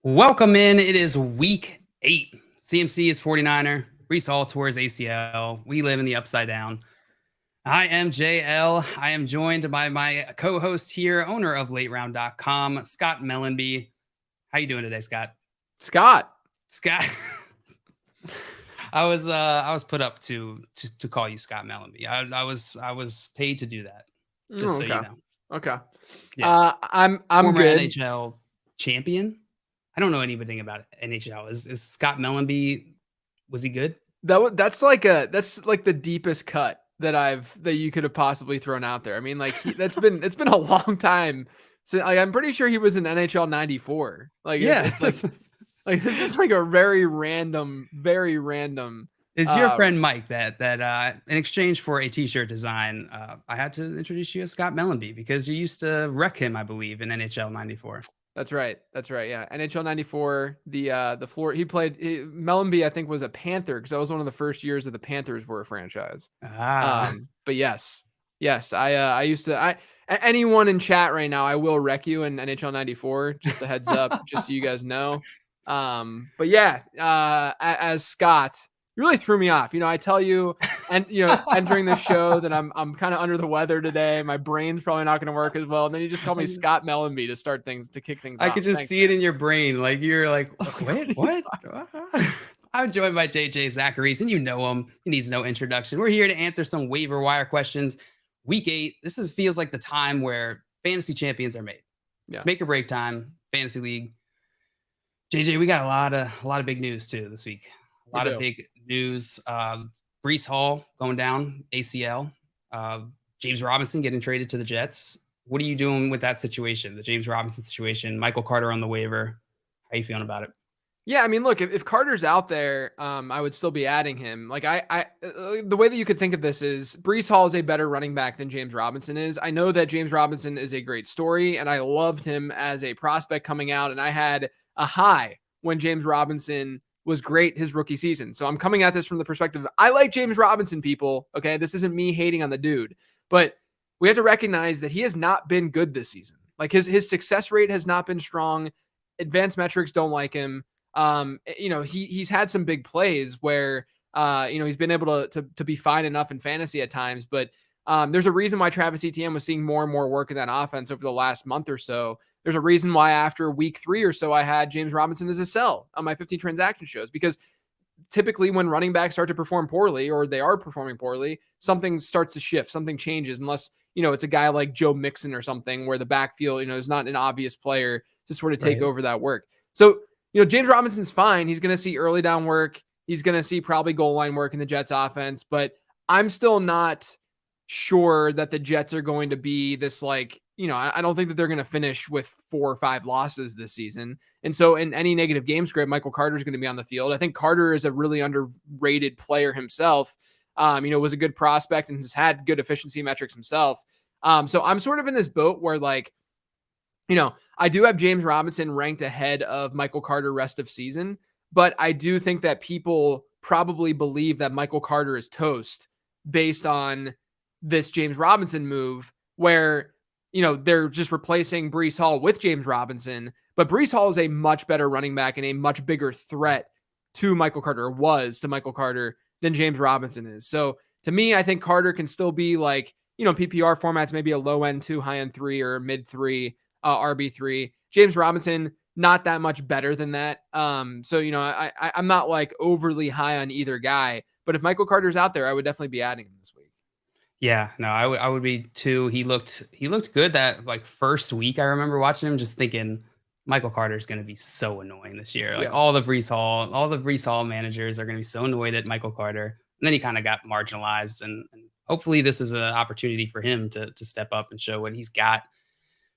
Welcome in. It is week 8. CMC is 49er. Brees Hall towards ACL. We live in the upside down. I am JL. I am joined by my co-host here, owner of LateRound.com, Scott Mellenby. How you doing today, Scott? Scott. I was put up to call you Scott Mellenby. I was paid to do that. Just so you know. Okay. Yes. I'm former good. NHL champion. I don't know anything about NHL. Is Scott Mellenby, was he good? That's like the deepest cut that you could have possibly thrown out there. I mean, like it's been a long time. So I'm pretty sure he was in NHL 94. Like, yeah, this is like a very random. It's your friend Mike that in exchange for a t-shirt design, I had to introduce you as Scott Mellenby because you used to wreck him, I believe, in NHL 94. That's right. Yeah. NHL 94, the floor he played, Mellenby, I think, was a Panther because that was one of the first years that the Panthers were a franchise. But yes, I used to, anyone in chat right now, I will wreck you in NHL 94. Just a heads up, just so you guys know. But yeah, as Scott, you really threw me off. I tell you, and entering the show that I'm kind of under the weather today. My brain's probably not going to work as well. And then you just call me Scott Mellenby to kick things off. I could just see it in your brain. Like you're like, wait, what? I'm joined by JJ Zachariason. You know him. He needs no introduction. We're here to answer some waiver wire questions. Week 8. This feels like the time where fantasy champions are made. Yeah. It's make or break time. Fantasy league. JJ, we got a lot of big news too this week. A lot of big news. Brees Hall going down, ACL. James Robinson getting traded to the Jets. What are you doing with that situation? The James Robinson situation, Michael Carter on the waiver. How are you feeling about it? Yeah, I mean, look, if Carter's out there, I would still be adding him. Like the way that you could think of this is Brees Hall is a better running back than James Robinson is. I know that James Robinson is a great story, and I loved him as a prospect coming out, and I had a high when James Robinson was great his rookie season. So I'm coming at this from the perspective of, I like James Robinson, people. Okay, this isn't me hating on the dude, but we have to recognize that he has not been good this season. Like his success rate has not been strong. Advanced metrics don't like him. He's had some big plays where he's been able to be fine enough in fantasy at times, but there's a reason why Travis Etienne was seeing more and more work in that offense over the last month or so. There's a reason why after week 3 or so, I had James Robinson as a sell on my 15 transaction shows, because typically when running backs start to perform poorly, or they are performing poorly, something starts to shift, something changes, unless, it's a guy like Joe Mixon or something where the backfield, is not an obvious player to sort of take over that work. So, James Robinson's fine. He's going to see early down work. He's going to see probably goal line work in the Jets offense, but I'm still not sure that the Jets are going to be this I don't think that they're going to finish with 4 or 5 losses this season. And so in any negative game script, Michael Carter is going to be on the field. I think Carter is a really underrated player himself. Was a good prospect and has had good efficiency metrics himself. So I'm sort of in this boat where I do have James Robinson ranked ahead of Michael Carter rest of season, but I do think that people probably believe that Michael Carter is toast based on this James Robinson move where, they're just replacing Brees Hall with James Robinson, but Brees Hall is a much better running back and a much bigger threat to Michael Carter, or was to Michael Carter, than James Robinson is. So to me, I think Carter can still be PPR formats, maybe a low end 2, high end 3, or mid 3, RB3. James Robinson, not that much better than that. I'm not overly high on either guy, but if Michael Carter's out there, I would definitely be adding him this week. Yeah, no, I would be too. He looked good that first week. I remember watching him, just thinking Michael Carter is going to be so annoying this year. All the Brees Hall managers are going to be so annoyed at Michael Carter. And then he kind of got marginalized, and hopefully this is an opportunity for him to step up and show what he's got.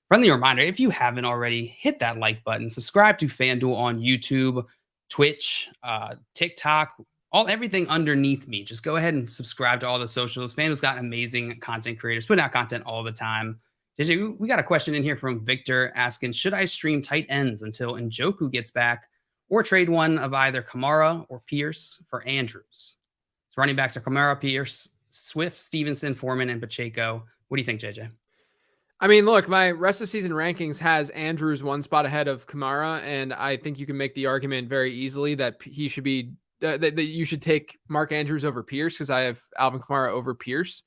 Friendly reminder, if you haven't already, hit that like button, subscribe to FanDuel on YouTube, Twitch, TikTok, everything underneath me. Just go ahead and subscribe to all the socials. FanDuel's got amazing content creators, putting out content all the time. JJ, we got a question in here from Victor asking, should I stream tight ends until Njoku gets back, or trade one of either Kamara or Pierce for Andrews? So running backs are Kamara, Pierce, Swift, Stevenson, Foreman, and Pacheco. What do you think, JJ? I mean, look, my rest of season rankings has Andrews one spot ahead of Kamara, and I think you can make the argument very easily that he should be that you should take Mark Andrews over Pierce, because I have Alvin Kamara over Pierce.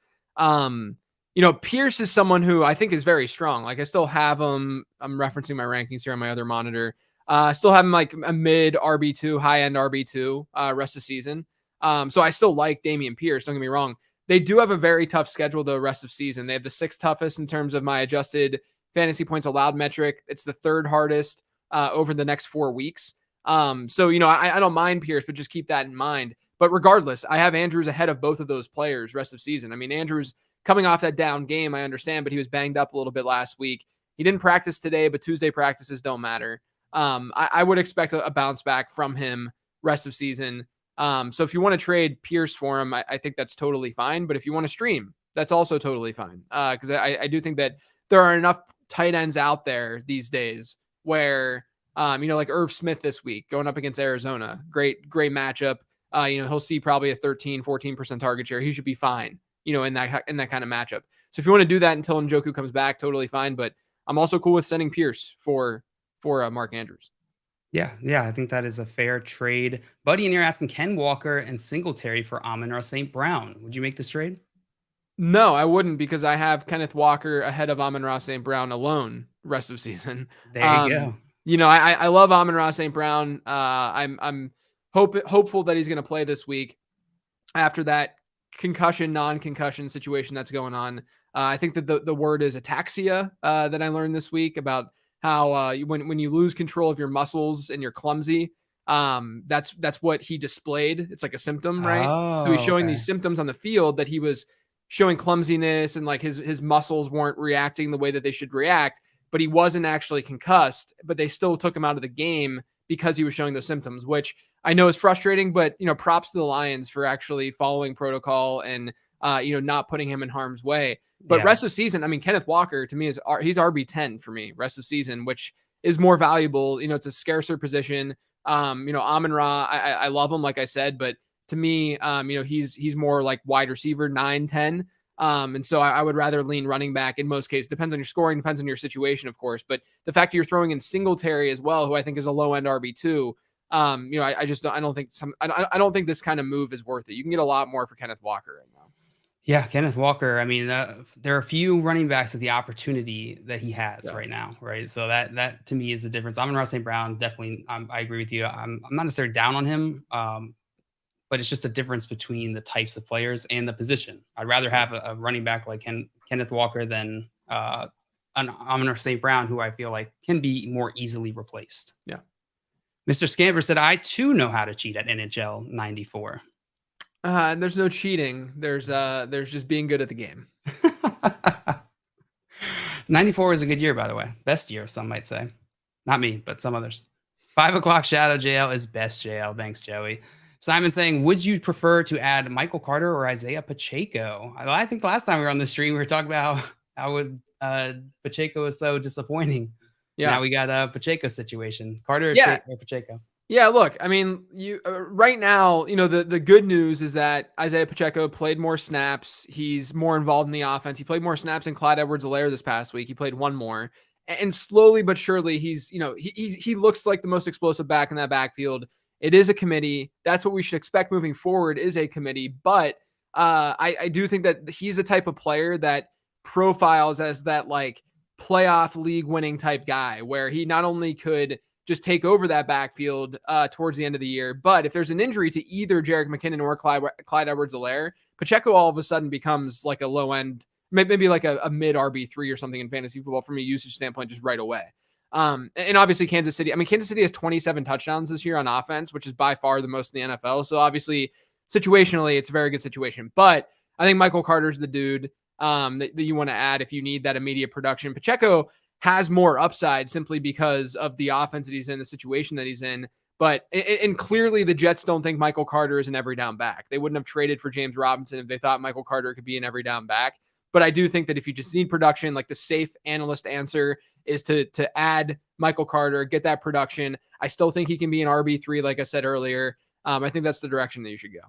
Pierce is someone who I think is very strong. Like, I still have him. I'm referencing my rankings here on my other monitor. I still have him like a mid RB2, high end RB2 rest of season. So I still like Dameon Pierce. Don't get me wrong. They do have a very tough schedule the rest of season. They have the 6th toughest in terms of my adjusted fantasy points allowed metric. It's the 3rd hardest over the next 4 weeks. I don't mind Pierce, but just keep that in mind. But regardless, I have Andrews ahead of both of those players rest of season. I mean, Andrews coming off that down game, I understand, but he was banged up a little bit last week. He didn't practice today, but Tuesday practices don't matter. I would expect a bounce back from him rest of season. So if you want to trade Pierce for him, I think that's totally fine. But if you want to stream, that's also totally fine. Because I do think that there are enough tight ends out there these days where, like Irv Smith this week going up against Arizona, great matchup. He'll see probably a 13-14% target share. He should be fine, in that kind of matchup. So if you want to do that until Njoku comes back, totally fine. But I'm also cool with sending Pierce for Mark Andrews. Yeah, I think that is a fair trade. Buddy, and you're asking Ken Walker and Singletary for Amon Ross St. Brown. Would you make this trade? No, I wouldn't, because I have Kenneth Walker ahead of Amon Ross St. Brown alone rest of season. There you go. I love Amon Ross St. Brown. I'm hopeful that he's going to play this week after that non-concussion situation that's going on. I think that the word is ataxia that I learned this week about how when you lose control of your muscles and you're clumsy, that's what he displayed. It's like a symptom, right? Oh, so he's showing these symptoms on the field that he was showing clumsiness and like his muscles weren't reacting the way that they should react, but he wasn't actually concussed, but they still took him out of the game because he was showing those symptoms, which I know is frustrating, but props to the Lions for actually following protocol and not putting him in harm's way. But rest of season, I mean, Kenneth Walker to me he's RB10 for me rest of season, which is more valuable. It's a scarcer position. Amon Ra, I love him, like I said, but to me, he's more like wide receiver 9-10. And so I would rather lean running back in most cases. Depends on your scoring, depends on your situation, of course. But the fact that you're throwing in Singletary as well, who I think is a low end RB2, I don't think this kind of move is worth it. You can get a lot more for Kenneth Walker right now. Yeah, Kenneth Walker. I mean, there are a few running backs with the opportunity that he has right now, right? So that to me is the difference. Amon Ross St. Brown, definitely. I agree with you. I'm not necessarily down on him, but it's just a difference between the types of players and the position. I'd rather have a running back like Kenneth Walker than an Amon Ross St. Brown, who I feel like can be more easily replaced. Yeah. Mr. Scamper said, I too know how to cheat at NHL 94. And there's no cheating. There's just being good at the game. 94 is a good year, by the way. Best year, some might say. Not me, but some others. 5 o'clock shadow JL is best JL. Thanks, Joey. Simon saying, would you prefer to add Michael Carter or Isaiah Pacheco? I think last time we were on the stream, we were talking about how Pacheco was so disappointing. Yeah. Now we got a Pacheco situation. Carter or Pacheco? Yeah, look, I mean, you right now, the good news is that Isaiah Pacheco played more snaps. He's more involved in the offense. He played more snaps than Clyde Edwards-Helaire this past week. He played one more. And slowly but surely, he looks like the most explosive back in that backfield. It is a committee. That's what we should expect moving forward, is a committee. But I do think that he's the type of player that profiles as that like playoff league winning type guy, where he not only could just take over that backfield towards the end of the year, but if there's an injury to either Jerick McKinnon or Clyde Edwards-Helaire, Pacheco all of a sudden becomes like a low end, maybe like a mid RB3 or something in fantasy football from a usage standpoint, just right away. And obviously Kansas City has 27 touchdowns this year on offense, which is by far the most in the NFL. So obviously situationally, it's a very good situation, but I think Michael Carter's the dude that you want to add if you need that immediate production. Pacheco has more upside simply because of the offense that he's in, the situation that he's in. But, and clearly the Jets don't think Michael Carter is an every down back. They wouldn't have traded for James Robinson if they thought Michael Carter could be an every down back. But I do think that if you just need production, like the safe analyst answer is to add Michael Carter, get that production. I still think he can be an RB3, like I said earlier. I think that's the direction that you should go.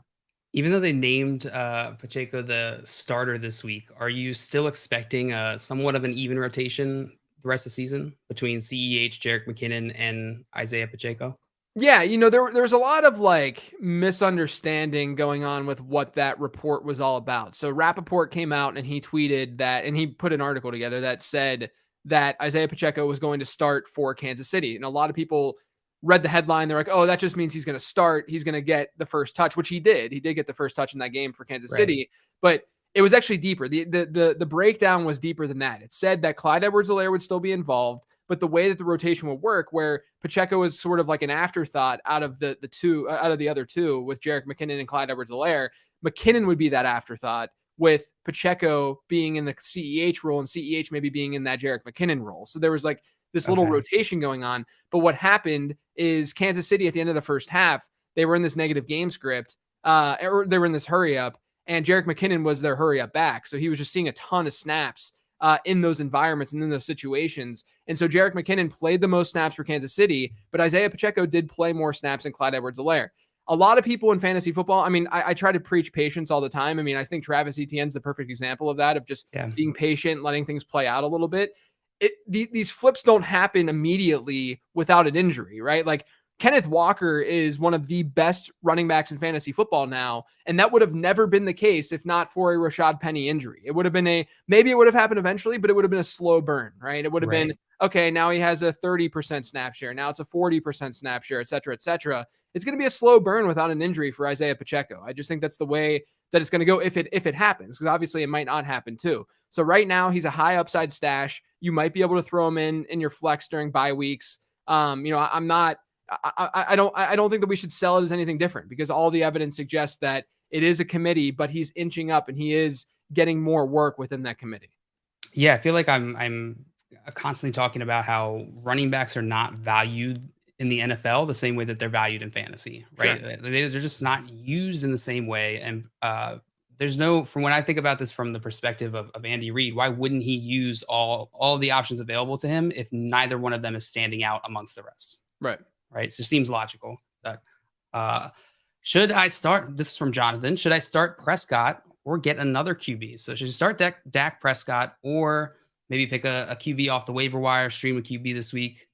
Even though they named Pacheco the starter this week, are you still expecting somewhat of an even rotation the rest of the season between CEH, Jerick McKinnon, and Isaiah Pacheco? Yeah, there was a lot of like misunderstanding going on with what that report was all about. So Rappaport came out and he tweeted that, and he put an article together that said that Isaiah Pacheco was going to start for Kansas City. And a lot of people read the headline. They're like, oh, that just means he's going to start. He's going to get the first touch, which he did. He did get the first touch in that game for Kansas Right. City, but it was actually deeper. The breakdown was deeper than that. It said that Clyde Edwards-Helaire would still be involved, but the way that the rotation would work, where Pacheco is sort of like an afterthought out of the other two, with Jerick McKinnon and Clyde Edwards-Helaire, McKinnon would be that afterthought, with Pacheco being in the CEH role and CEH maybe being in that Jerick McKinnon role. So there was like this little rotation going on. But what happened is Kansas City at the end of the first half, they were in this negative game script, or they were in this hurry up, and Jerick McKinnon was their hurry up back. So he was just seeing a ton of snaps in those environments and in those situations. And so Jerick McKinnon played the most snaps for Kansas City, but Isaiah Pacheco did play more snaps than Clyde Edwards-Helaire. A lot of people in fantasy football, I mean, I try to preach patience all the time. I mean, I think Travis Etienne's the perfect example of that, of just being patient, letting things play out a little bit. These flips don't happen immediately without an injury, right? Like Kenneth Walker is one of the best running backs in fantasy football now, and that would have never been the case if not for a Rashad Penny injury. It would have been maybe it would have happened eventually, but it would have been a slow burn, right? It would have been, okay, now he has a 30% snap share. Now it's a 40% snap share, et cetera, et cetera. It's going to be a slow burn without an injury for Isaiah Pacheco. I just think that's the way that it's going to go if it happens, because obviously it might not happen too. So right now he's a high upside stash. You might be able to throw him in your flex during bye weeks. I'm not. I don't think that we should sell it as anything different, because all the evidence suggests that it is a committee, but he's inching up and he is getting more work within that committee. Yeah, I feel like I'm constantly talking about how running backs are not valued in the NFL the same way that they're valued in fantasy, right? Sure. They're just not used in the same way. And there's no, from when I think about this from the perspective of Andy Reid, why wouldn't he use all the options available to him if neither one of them is standing out amongst the rest? Right. Right. So it seems logical that should I start? This is from Jonathan. Should I start Prescott or get another QB? So should you start Dak Prescott, or maybe pick a QB off the waiver wire, stream a QB this week?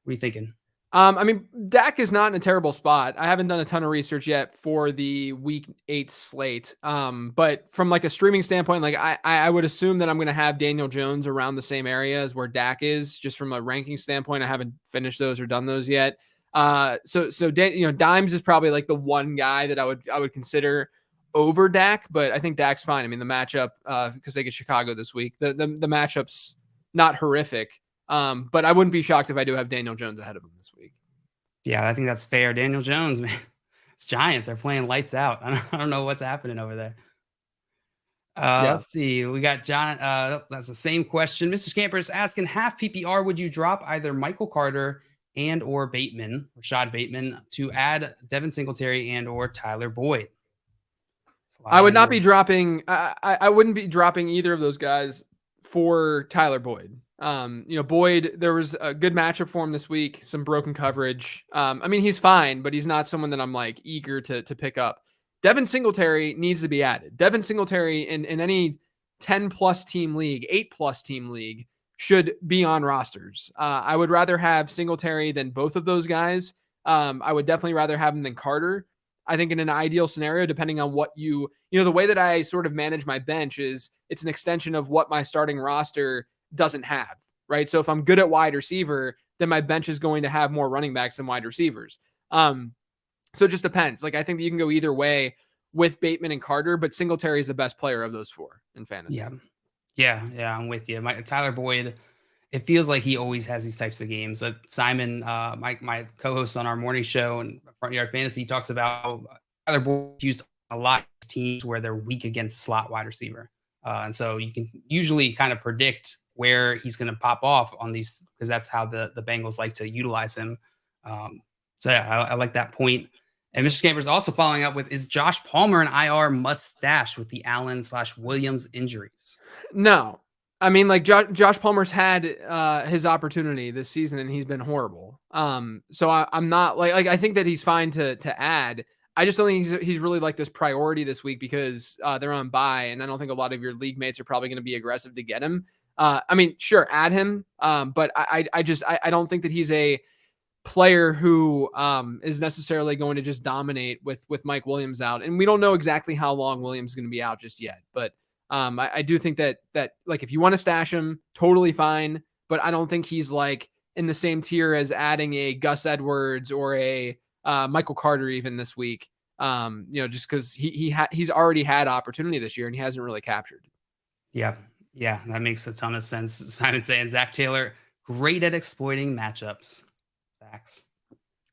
What are you thinking? I mean, Dak is not in a terrible spot. I haven't done a ton of research yet for the week 8 slate. But from like a streaming standpoint, like I would assume that I'm going to have Daniel Jones around the same area as where Dak is, just from a ranking standpoint. I haven't finished those or done those yet. Dimes is probably like the one guy that I would consider over Dak, but I think Dak's fine. I mean, the matchup, because they get Chicago this week, the matchup's not horrific. But I wouldn't be shocked if I do have Daniel Jones ahead of him this week. Yeah, I think that's fair. Daniel Jones, man. It's Giants are playing lights out. I don't know what's happening over there. Let's see. We got John. That's the same question. Mr. Scamper's asking, half PPR, would you drop either Michael Carter and or Bateman, Rashad Bateman, to add Devin Singletary and or Tyler Boyd? I would not be dropping. I wouldn't be dropping either of those guys for Tyler Boyd. Boyd, there was a good matchup for him this week, some broken coverage. I mean, he's fine, but he's not someone that I'm like eager to pick up. Devin Singletary needs to be added. Devin Singletary in any 10 plus team league, 8 plus team league should be on rosters. I would rather have Singletary than both of those guys. I would definitely rather have him than Carter. I think in an ideal scenario, depending on what the way that I sort of manage my bench is it's an extension of what my starting roster doesn't have, right? So if I'm good at wide receiver, then my bench is going to have more running backs than wide receivers. So it just depends. Like, I think that you can go either way with Bateman and Carter, but Singletary is the best player of those 4 in fantasy. Yeah, I'm with you. Tyler Boyd, it feels like he always has these types of games. Simon, my co-host on our morning show and Front Yard Fantasy, he talks about Tyler Boyd used a lot of teams where they're weak against slot wide receiver. And so you can usually kind of predict where he's going to pop off on these, because that's how the Bengals like to utilize him. I like that point. And Mr. Scamper's also following up with, is Josh Palmer an IR must-stash with the Allen/Williams injuries? No. I mean, like Josh Palmer's had his opportunity this season and he's been horrible. So I'm not like I think that he's fine to add. I just don't think he's really like this priority this week because they're on bye, and I don't think a lot of your league mates are probably going to be aggressive to get him. I mean, sure, add him, but I don't think that he's a player who is necessarily going to just dominate with Mike Williams out, and we don't know exactly how long Williams is going to be out just yet. But I do think that like if you want to stash him, totally fine. But I don't think he's like in the same tier as adding a Gus Edwards or a Michael Carter even this week. Just because he's already had opportunity this year and he hasn't really captured. Yeah, that makes a ton of sense. Simon saying Zach Taylor, great at exploiting matchups. Facts.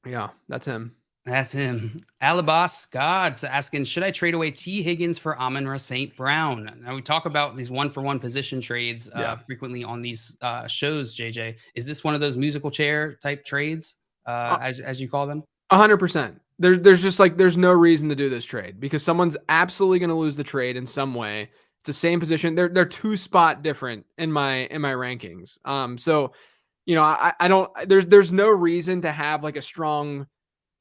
Yeah, that's him. That's him. Alabas Gods asking, should I trade away T. Higgins for Amon Ross St. Brown? Now we talk about these 1-for-1 position trades frequently on these shows, JJ. Is this one of those musical chair type trades, as you call them? 100%. There's just like, there's no reason to do this trade because someone's absolutely going to lose the trade in some way. It's the same position. They're 2 spot different in my rankings. So, I don't, there's no reason to have like a strong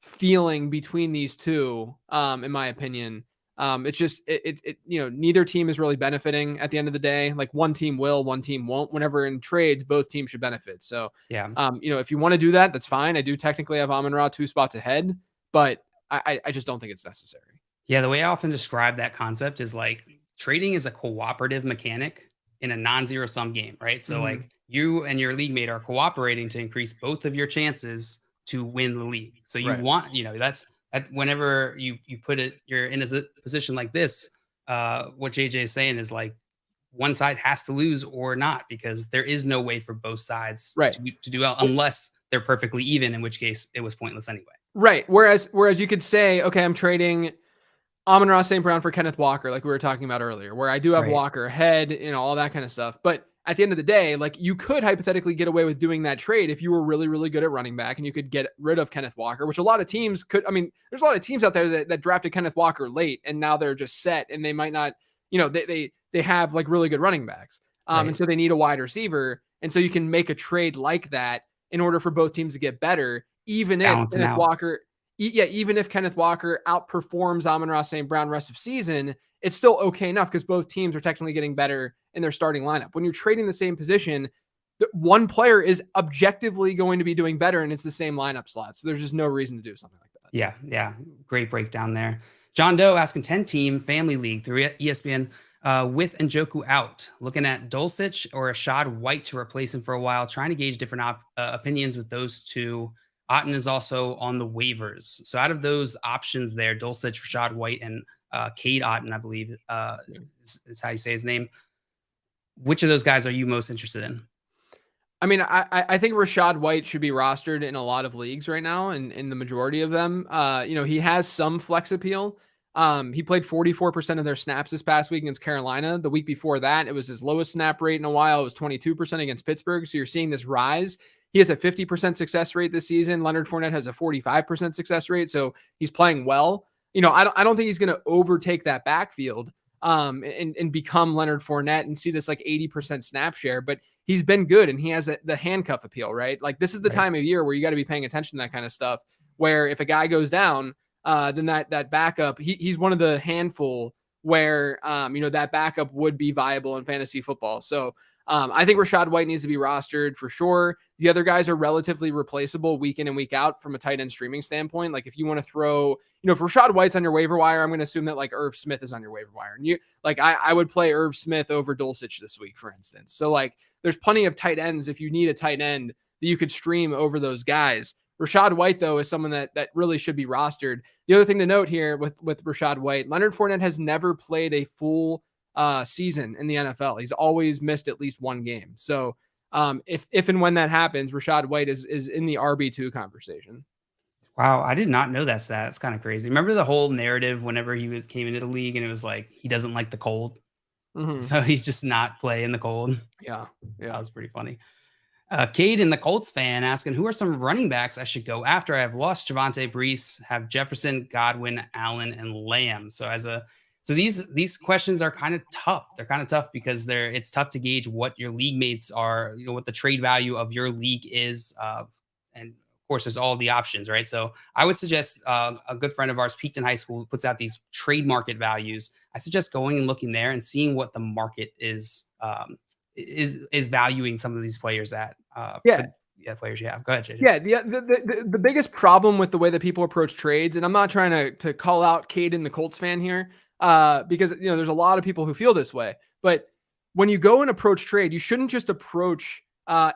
feeling between these two, in my opinion. It's just, neither team is really benefiting at the end of the day. Like one team will, one team won't. Whenever in trades, both teams should benefit. So, if you want to do that, that's fine. I do technically have Amon Ra 2 spots ahead, but I just don't think it's necessary. Yeah. The way I often describe that concept is like trading is a cooperative mechanic in a non-zero sum game, right? So like you and your league mate are cooperating to increase both of your chances to win the league. So you want, that's whenever you put it, you're in a position like this, what JJ is saying is like one side has to lose or not, because there is no way for both sides to do well unless they're perfectly even, in which case it was pointless anyway. Right. Whereas you could say, okay, I'm trading Amon Ross St. Brown for Kenneth Walker, like we were talking about earlier, where I do have Walker ahead, all that kind of stuff. But at the end of the day, like you could hypothetically get away with doing that trade if you were really, really good at running back and you could get rid of Kenneth Walker, which a lot of teams could. I mean, there's a lot of teams out there that drafted Kenneth Walker late and now they're just set and they might not, they have like really good running backs. And so they need a wide receiver. And so you can make a trade like that in order for both teams to get better, even if Kenneth Walker, even if Kenneth Walker outperforms Amon Ross St. Brown rest of season, it's still okay enough because both teams are technically getting better in their starting lineup. When you're trading the same position, one player is objectively going to be doing better and it's the same lineup slot. So there's just no reason to do something like that. Yeah. Great breakdown there. John Doe asking 10-team family league through ESPN with Njoku out, looking at Dulcich or Rashad White to replace him for a while, trying to gauge different opinions with those two. Otten is also on the waivers. So out of those options there, Dulcich, Rashad White, and Cade Otten, I believe is how you say his name. Which of those guys are you most interested in? I mean, I think Rashad White should be rostered in a lot of leagues right now, and in the majority of them. He has some flex appeal. He played 44% of their snaps this past week against Carolina. The week before that, it was his lowest snap rate in a while. It was 22% against Pittsburgh. So you're seeing this rise. He has a 50% success rate this season. Leonard Fournette has a 45% success rate. So he's playing well. I don't think he's going to overtake that backfield and become Leonard Fournette and see this like 80% snap share, but he's been good and he has the handcuff appeal, right? Like this is the time of year where you got to be paying attention to that kind of stuff, where if a guy goes down, then that backup, he's one of the handful where, that backup would be viable in fantasy football. So I think Rashad White needs to be rostered for sure. The other guys are relatively replaceable week in and week out from a tight end streaming standpoint. Like if you want to throw, if Rashad White's on your waiver wire, I'm going to assume that like Irv Smith is on your waiver wire. And I would play Irv Smith over Dulcich this week, for instance. So like there's plenty of tight ends if you need a tight end that you could stream over those guys. Rashad White, though, is someone that really should be rostered. The other thing to note here with Rashad White, Leonard Fournette has never played a full season in the NFL. He's always missed at least one game. So if and when that happens, Rashad White is in the RB2 conversation. Wow, I did not know that stat. That's kind of crazy. Remember the whole narrative whenever he came into the league and it was like he doesn't like the cold. So he's just not playing the cold. Yeah. That was pretty funny. Cade in the Colts fan asking, who are some running backs I should go after? I have lost Javonte Brees, have Jefferson, Godwin, Allen, and Lamb. So these questions are kind of tough. They're kind of tough because it's tough to gauge what your league mates are, what the trade value of your league is. And of course, there's all the options, right? So I would suggest a good friend of ours, Peaked in High School, puts out these trade market values. I suggest going and looking there and seeing what the market is valuing some of these players at. Yeah. Players you have. Go ahead, JJ. Yeah, the biggest problem with the way that people approach trades, and I'm not trying to call out Caden, the Colts fan here, because there's a lot of people who feel this way. But when you go and approach trade, you shouldn't just approach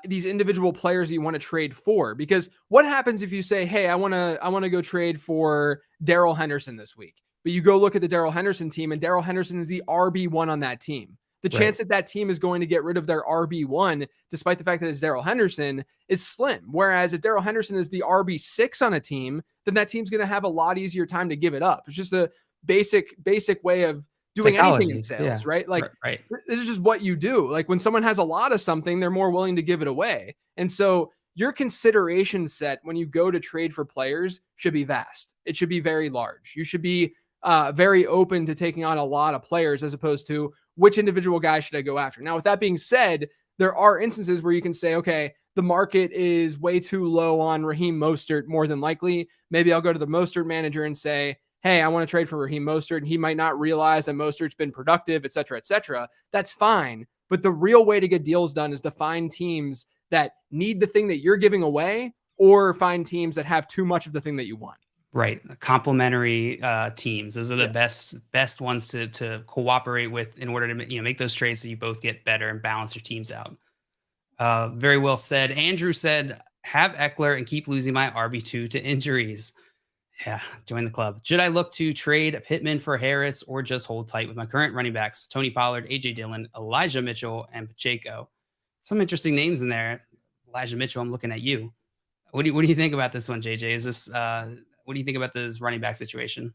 these individual players that you want to trade for. Because what happens if you say, "Hey, I want to go trade for Darrell Henderson this week," but you go look at the Darrell Henderson team, and Darrell Henderson is the RB1 on that team. The chance that team is going to get rid of their RB1, despite the fact that it's Darrell Henderson, is slim. Whereas if Darrell Henderson is the RB6 on a team, then that team's going to have a lot easier time to give it up. It's just a basic way of doing anything in sales, right? Like, this is just what you do. Like, when someone has a lot of something, they're more willing to give it away. And so your consideration set when you go to trade for players should be vast. It should be very large. You should be very open to taking on a lot of players as opposed to which individual guy should I go after. Now, with that being said, there are instances where you can say, okay, the market is way too low on Raheem Mostert, more than likely. Maybe I'll go to the Mostert manager and say, hey, I want to trade for Raheem Mostert. And he might not realize that Mostert's been productive, et cetera, et cetera. That's fine. But the real way to get deals done is to find teams that need the thing that you're giving away, or find teams that have too much of the thing that you want. Right. Complementary teams. Those are the best ones to cooperate with in order to make those trades so you both get better and balance your teams out. Very well said. Andrew said, have Eckler and keep losing my RB2 to injuries. Yeah, join the club. Should I look to trade Pittman for Harris or just hold tight with my current running backs, Tony Pollard, AJ Dillon, Elijah Mitchell, and Pacheco? Some interesting names in there. Elijah Mitchell, I'm looking at you. What do you think about this one, JJ? Is this what do you think about this running back situation?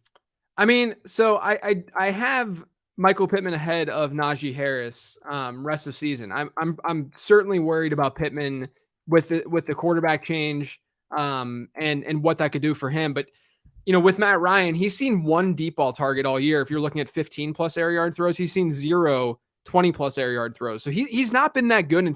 I mean, so I have Michael Pittman ahead of Najee Harris rest of season. I'm certainly worried about Pittman with the quarterback change and what that could do for him. But with Matt Ryan, he's seen one deep ball target all year. If you're looking at 15 plus air yard throws, he's seen 0 20 plus air yard throws. So he's not been that good in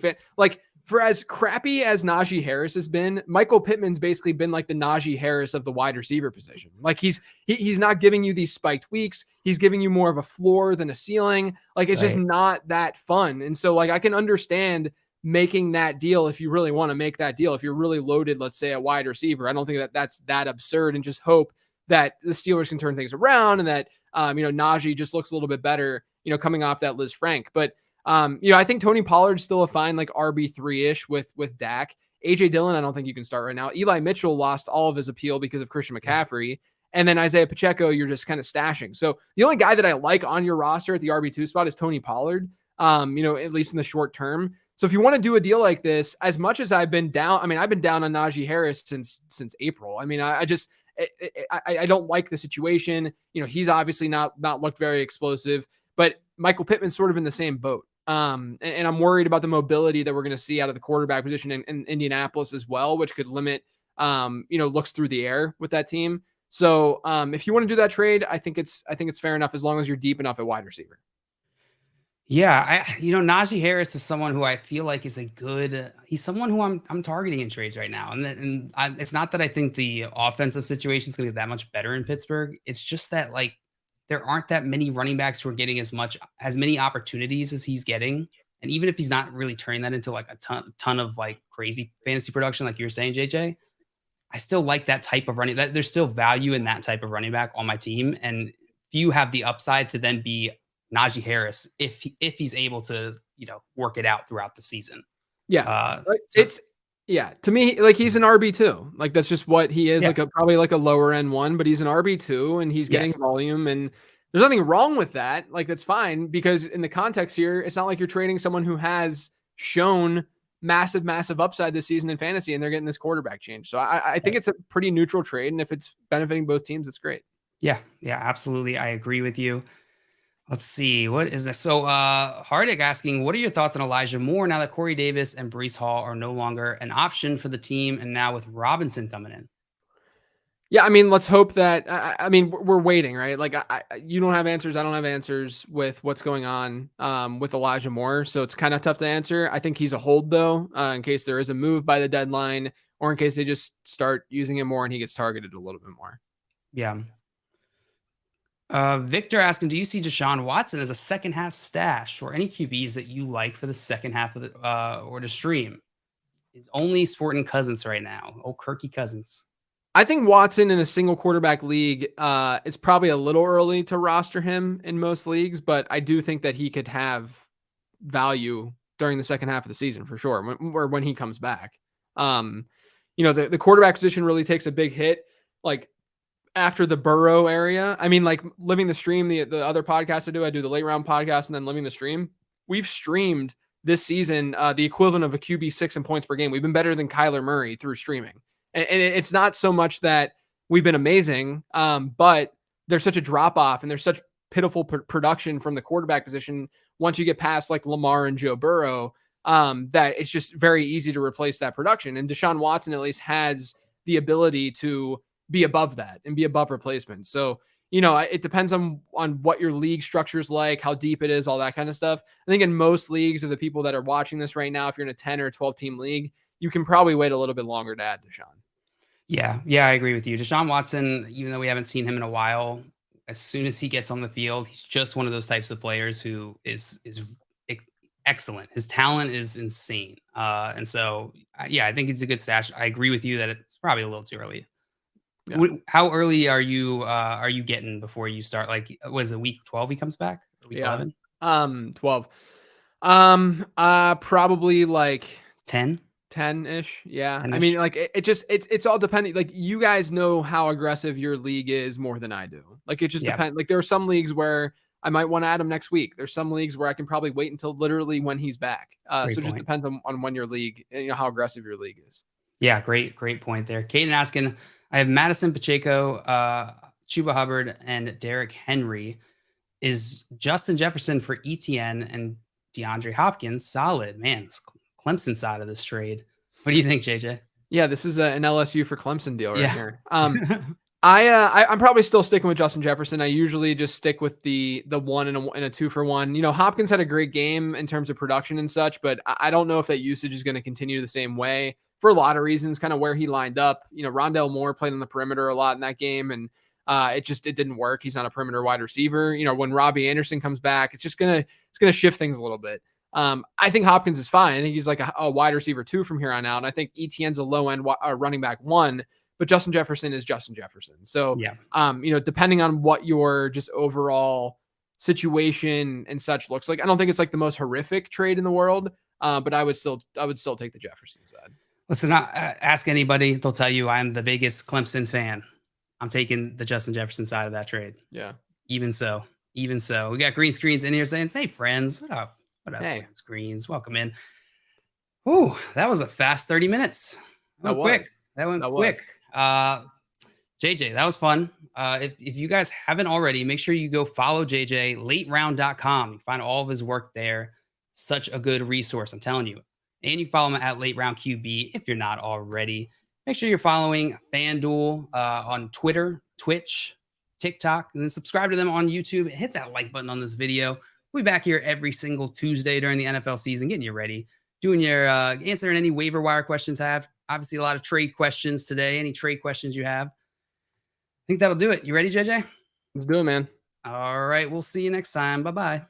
for as crappy as Najee Harris has been, Michael Pittman's basically been like the Najee Harris of the wide receiver position. Like he's not giving you these spiked weeks. He's giving you more of a floor than a ceiling. Like it's just not that fun. And so I can understand making that deal if you really want to make that deal. If you're really loaded, let's say at wide receiver, I don't think that's that absurd, and just hope that the Steelers can turn things around and that, Najee just looks a little bit better, coming off that Liz Frank. But I think Tony Pollard's still a fine RB3-ish with Dak. AJ Dillon, I don't think you can start right now. Eli Mitchell lost all of his appeal because of Christian McCaffrey. And then Isaiah Pacheco, you're just kind of stashing. So the only guy that I like on your roster at the RB2 spot is Tony Pollard, at least in the short term. So if you want to do a deal like this, as much as I've been down, I've been down on Najee Harris since April. I don't like the situation. He's obviously not looked very explosive, but Michael Pittman's sort of in the same boat. And I'm worried about the mobility that we're going to see out of the quarterback position in Indianapolis as well, which could limit, looks through the air with that team. So if you want to do that trade, I think it's fair enough as long as you're deep enough at wide receiver. Yeah, Najee Harris is someone who I feel like is he's someone who I'm targeting in trades right now. It's not that I think the offensive situation is going to get that much better in Pittsburgh. It's just that there aren't that many running backs who are getting as many opportunities as he's getting. And even if he's not really turning that into a ton of crazy fantasy production, like you're saying, JJ, I still like that type of running. There's still value in that type of running back on my team. And if you have the upside to then be Najee Harris, if he's able to, work it out throughout the season. Yeah. To me, he's an RB2. That's just what he is. Yeah. Probably a lower end one, but he's an RB2 and he's getting volume, and there's nothing wrong with that. That's fine, because in the context here, it's not like you're trading someone who has shown massive upside this season in fantasy and they're getting this quarterback change. So I think it's a pretty neutral trade. And if it's benefiting both teams, it's great. Yeah, absolutely. I agree with you. Let's see. What is this? So Hardik asking, what are your thoughts on Elijah Moore now that Corey Davis and Breece Hall are no longer an option for the team, and now with Robinson coming in? Yeah, let's hope that we're waiting, right? You don't have answers. I don't have answers with what's going on with Elijah Moore. So it's kind of tough to answer. I think he's a hold, though, in case there is a move by the deadline, or in case they just start using him more and he gets targeted a little bit more. Yeah. Victor asking, do you see DeSean Watson as a second half stash or any QBs that you like for the second half of the or to stream? He's only sporting Cousins right now. Oh, Kirky Cousins. I think Watson in a single quarterback league, it's probably a little early to roster him in most leagues, but I do think that he could have value during the second half of the season for sure, when he comes back. The quarterback position really takes a big hit, like after the Burrow area. I mean, like Living the Stream, the other podcast I do the late round podcast and then Living the Stream. We've streamed this season the equivalent of a QB6 in points per game. We've been better than Kyler Murray through streaming. And it's not so much that we've been amazing, but there's such a drop off and there's such pitiful production from the quarterback position once you get past like Lamar and Joe Burrow, that it's just very easy to replace that production. And DeSean Watson at least has the ability to be above that and be above replacement. So, it depends on what your league structure is like, how deep it is, all that kind of stuff. I think in most leagues of the people that are watching this right now, if you're in a 10 or 12 team league, you can probably wait a little bit longer to add DeSean. Yeah, I agree with you. DeSean Watson, even though we haven't seen him in a while, as soon as he gets on the field, he's just one of those types of players who is excellent. His talent is insane. And so, I think it's a good stash. I agree with you that it's probably a little too early. Yeah. How early are you getting before you start? Like, was it week 12 he comes back? Week 11? 12. Probably like 10-ish. Yeah. 10-ish. I mean, like it's all depending. Like, you guys know how aggressive your league is more than I do. Like, it just depends. Like, there are some leagues where I might want to add him next week. There's some leagues where I can probably wait until literally when he's back. So it just depends on when your league, how aggressive your league is. Yeah. Great point there. Caden asking, I have Madison, Pacheco, Chuba Hubbard, and Derrick Henry. Is Justin Jefferson for ETN and DeAndre Hopkins solid? Man, Clemson side of this trade. What do you think, JJ? Yeah, this is an LSU for Clemson deal right here. I'm probably still sticking with Justin Jefferson. I usually just stick with the 1 and a 2 for 1. Hopkins had a great game in terms of production and such, but I don't know if that usage is going to continue the same way for a lot of reasons, kind of where he lined up. Rondell Moore played on the perimeter a lot in that game, and it didn't work. He's not a perimeter wide receiver. When Robbie Anderson comes back, it's going to shift things a little bit. I think Hopkins is fine. I think he's like a wide receiver 2 from here on out. And I think ETN's a low end running back 1, but Justin Jefferson is Justin Jefferson. So, depending on what your just overall situation and such looks like, I don't think it's like the most horrific trade in the world. But I would still take the Jefferson side. Listen, ask anybody. They'll tell you I'm the biggest Clemson fan. I'm taking the Justin Jefferson side of that trade. Yeah. Even so, we got green screens in here saying, "Hey friends, what up? Hey, screens, welcome in." Ooh, that was a fast 30 minutes. That went quick. JJ, that was fun. If you guys haven't already, make sure you go follow JJ, lateround.com. You find all of his work there. Such a good resource, I'm telling you. And you follow him at Late Round QB if you're not already. Make sure you're following FanDuel on Twitter, Twitch, TikTok, and then subscribe to them on YouTube. Hit that like button on this video. We'll be back here every single Tuesday during the NFL season, getting you ready, doing your answering any waiver wire questions I have. Obviously, a lot of trade questions today. Any trade questions you have? I think that'll do it. You ready, JJ? Let's do it, man. All right. We'll see you next time. Bye-bye.